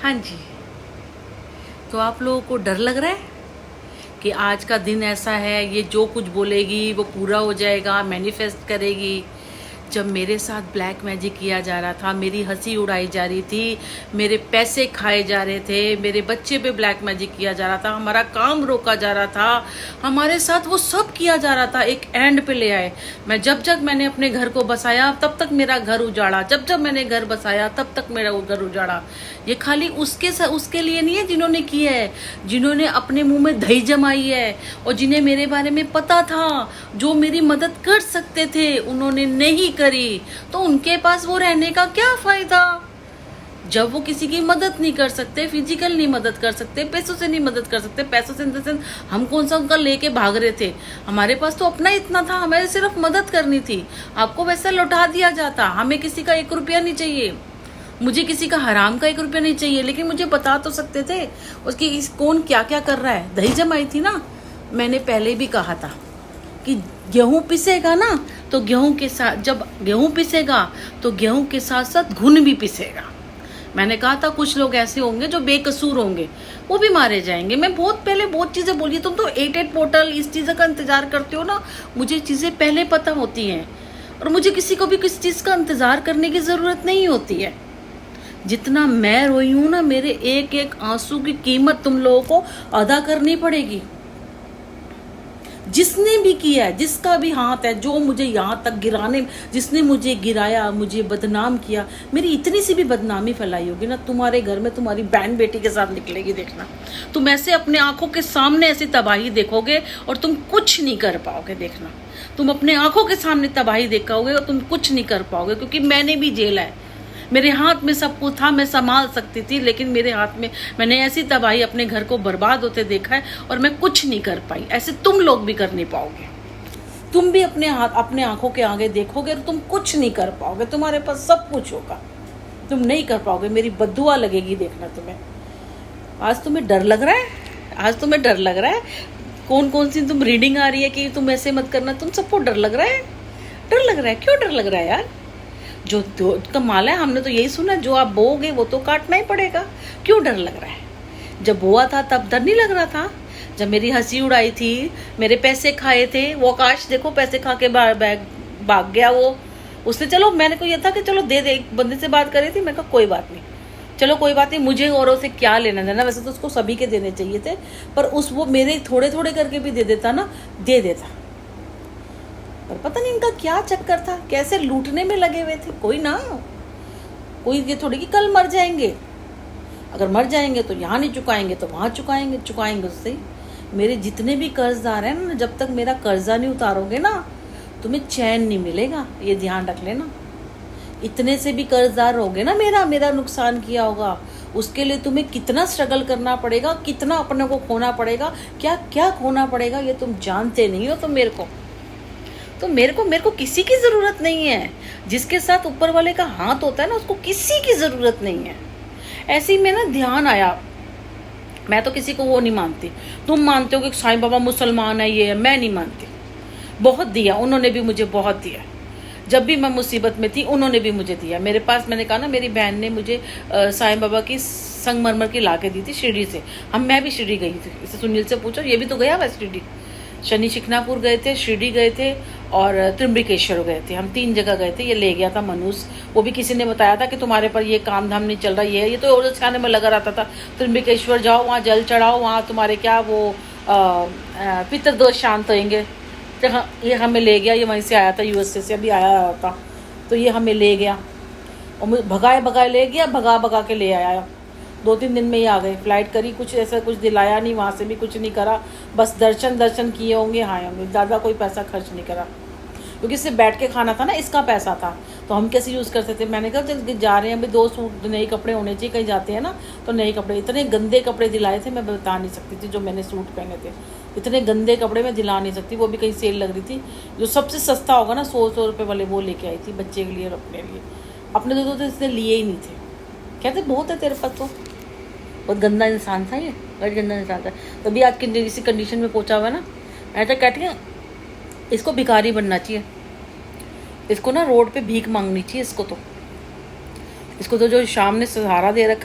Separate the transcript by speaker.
Speaker 1: हाँ जी। तो आप लोगों को डर लग रहा है कि आज का दिन ऐसा है, ये जो कुछ बोलेगी वो पूरा हो जाएगा, मैनिफेस्ट करेगी। जब मेरे साथ ब्लैक मैजिक किया जा रहा था, मेरी हंसी उड़ाई जा रही थी, मेरे पैसे खाए जा रहे थे, मेरे बच्चे पे ब्लैक मैजिक किया जा रहा था, हमारा काम रोका जा रहा था, हमारे साथ वो सब किया जा रहा था, एक एंड पे ले आए। जब जब मैंने अपने घर को बसाया तब तक मेरा घर उजाड़ा, जब जब मैंने घर बसाया तब तक मेरा घर उजाड़ा। ये खाली उसके लिए नहीं है जिन्होंने किया है, जिन्होंने अपने मुंह में दही जमाई है और जिन्हें मेरे बारे में पता था, जो मेरी मदद कर सकते थे उन्होंने नहीं करी, तो उनके पास वो रहने का क्या फायदा। जब वो किसी की मदद नहीं कर सकते, फिजिकल नहीं मदद कर सकते, पैसों से नहीं मदद कर सकते, पैसों से हम कौन सा उनका लेके भाग रहे थे। हमारे पास तो अपना इतना था, हमें सिर्फ मदद करनी थी। आपको वैसा लौटा दिया जाता, हमें किसी का 1 रुपया नहीं चाहिए, मुझे किसी का हराम का 1 रुपया नहीं चाहिए, लेकिन मुझे बता तो सकते थे उसकी कौन क्या क्या कर रहा है। दही जमाई थी ना, मैंने पहले भी कहा था कि गेहूं पिसेगा ना तो गेहूं के साथ, जब गेहूं पिसेगा तो गेहूं के साथ साथ घुन भी पिसेगा। मैंने कहा था कुछ लोग ऐसे होंगे जो बेकसूर होंगे, वो भी मारे जाएंगे। मैं बहुत पहले बहुत चीजें बोली, तुम तो 8 पोर्टल इस चीज का इंतजार करते हो ना, मुझे चीजें पहले पता होती हैं और मुझे किसी को भी किसी चीज का इंतजार करने की जरूरत नहीं होती है। जितना मैं रोई हूं ना, मेरे एक एक आंसू की कीमत तुम लोगों को अदा करनी पड़ेगी। जिसने भी किया है, जिसका भी हाथ है, जो मुझे यहाँ तक गिराने, जिसने मुझे गिराया, मुझे बदनाम किया, मेरी इतनी सी भी बदनामी फैलाई होगी ना, तुम्हारे घर में तुम्हारी बहन बेटी के साथ निकलेगी। देखना, तुम ऐसे अपने आंखों के सामने ऐसी तबाही देखोगे और तुम कुछ नहीं कर पाओगे। देखना, तुम अपने आंखों के सामने तबाही देखोगे और तुम कुछ नहीं कर पाओगे, क्योंकि मैंने भी झेला है। मेरे हाथ में सब कुछ था, मैं संभाल सकती थी, लेकिन मेरे हाथ में मैंने ऐसी तबाही, अपने घर को बर्बाद होते देखा है और मैं कुछ नहीं कर पाई। ऐसे तुम लोग भी कर नहीं पाओगे। तुम भी अपने आंखों के आगे देखोगे और तुम कुछ नहीं कर पाओगे। तुम्हारे पास सब कुछ होगा, तुम नहीं कर पाओगे, मेरी बद्दुआ लगेगी। देखना, तुम्हें आज तुम्हें डर लग रहा है, आज तुम्हें डर लग रहा है। कौन कौन सी तुम रीडिंग आ रही है कि तुम ऐसे मत करना, तुम सबको डर लग रहा है। डर लग रहा है, क्यों डर लग रहा है यार? जो कमाल है, हमने तो यही सुना, जो आप बोओगे वो तो काटना ही पड़ेगा। क्यों डर लग रहा है? जब बोआ था तब डर नहीं लग रहा था? जब मेरी हंसी उड़ाई थी, मेरे पैसे खाए थे, वो आकाश देखो पैसे खा के भाग गया वो। उसने, चलो मैंने को ये था कि चलो दे दे, एक बंदे से बात करी थी, मैं कहा कोई बात नहीं, चलो कोई बात नहीं, मुझे औरों से क्या लेना देना। वैसे तो उसको सभी के देने चाहिए थे, पर वो मेरे थोड़े थोड़े करके भी दे देता ना, दे देता। पर पता नहीं इनका क्या चक्कर था, कैसे लूटने में लगे हुए थे। कोई ना, कोई ये थोड़ी कि कल मर जाएंगे, अगर मर जाएंगे तो यहाँ नहीं चुकाएंगे तो वहां चुकाएंगे उससे। मेरे जितने भी कर्जदार हैं ना, जब तक मेरा कर्जा नहीं उतारोगे ना, तुम्हें चैन नहीं मिलेगा, ये ध्यान रख लेना। इतने से भी कर्जदार होगे ना, मेरा नुकसान किया होगा, उसके लिए तुम्हें कितना स्ट्रगल करना पड़ेगा, कितना अपने को खोना पड़ेगा, क्या क्या खोना पड़ेगा, ये तुम जानते नहीं हो। तो मेरे को किसी की जरूरत नहीं है। जिसके साथ ऊपर वाले का हाथ होता है ना, उसको किसी की जरूरत नहीं है। ऐसे ही में ना ध्यान आया, मैं तो किसी को वो नहीं मानती। तुम मानते हो कि साईं बाबा मुसलमान है, ये है, मैं नहीं मानती। बहुत दिया उन्होंने भी, मुझे बहुत दिया। जब भी मैं मुसीबत में थी उन्होंने भी मुझे दिया। मेरे पास, मैंने कहा ना, मेरी बहन ने मुझे साईं बाबा की संगमरमर की ला के दी थी शिरडी से। मैं भी शिरडी गई थी, इसे सुनील से पूछो, ये भी तो गया वह शिरडी। शनि शिकनापुर गए थे, शिरडी गए थे और त्रिम्बकेश्वर गए थे। हम 3 जगह गए थे। ये ले गया था मनुष, वो भी किसी ने बताया था कि तुम्हारे पर ये काम धाम नहीं चल रहा, ये तो औरत खाने में लगा रहता था। त्रिम्बकेश्वर जाओ, वहाँ जल चढ़ाओ, वहाँ तुम्हारे क्या वो पितृदोष शांत होंगे। तो ये हमें ले गया, ये वहीं से आया था, यूएसए से अभी आया था, तो ये हमें ले गया और भगाए ले गया, भगा के ले आया। 2-3 दिन में ही आ गए। फ्लाइट करी, कुछ ऐसा कुछ दिलाया नहीं, वहाँ से भी कुछ नहीं करा, बस दर्शन किए होंगे, हाँ होंगे, ज़्यादा कोई पैसा खर्च नहीं करा, क्योंकि इससे बैठ के खाना था ना, इसका पैसा था, तो हम कैसे यूज़ करते थे। मैंने कहा जब जा रहे हैं अभी 2 सूट नए कपड़े होने चाहिए, कहीं जाते हैं ना तो नए कपड़े। इतने गंदे कपड़े दिलाए थे, मैं बता नहीं सकती थी, जो मैंने सूट पहने थे, इतने गंदे कपड़े मैं दिला नहीं सकती। वो भी कहीं सेल लग रही थी, जो सबसे सस्ता होगा ना 100 रुपये वाले, वो लेके आई थी बच्चे के लिए और अपने लिए। अपने तो इसने लिए ही नहीं थे, कहते बहुत है तेरे पास। तो बहुत गंदा इंसान था ये, बहुत गंदा इंसान था। तभी आज की इसी कंडीशन में पहुंचा हुआ ना। ऐसा कहती हैं, इसको भिखारी बनना चाहिए, इसको ना रोड पे भीख मांगनी चाहिए। इसको तो जो शाम ने सहारा दे रखा है।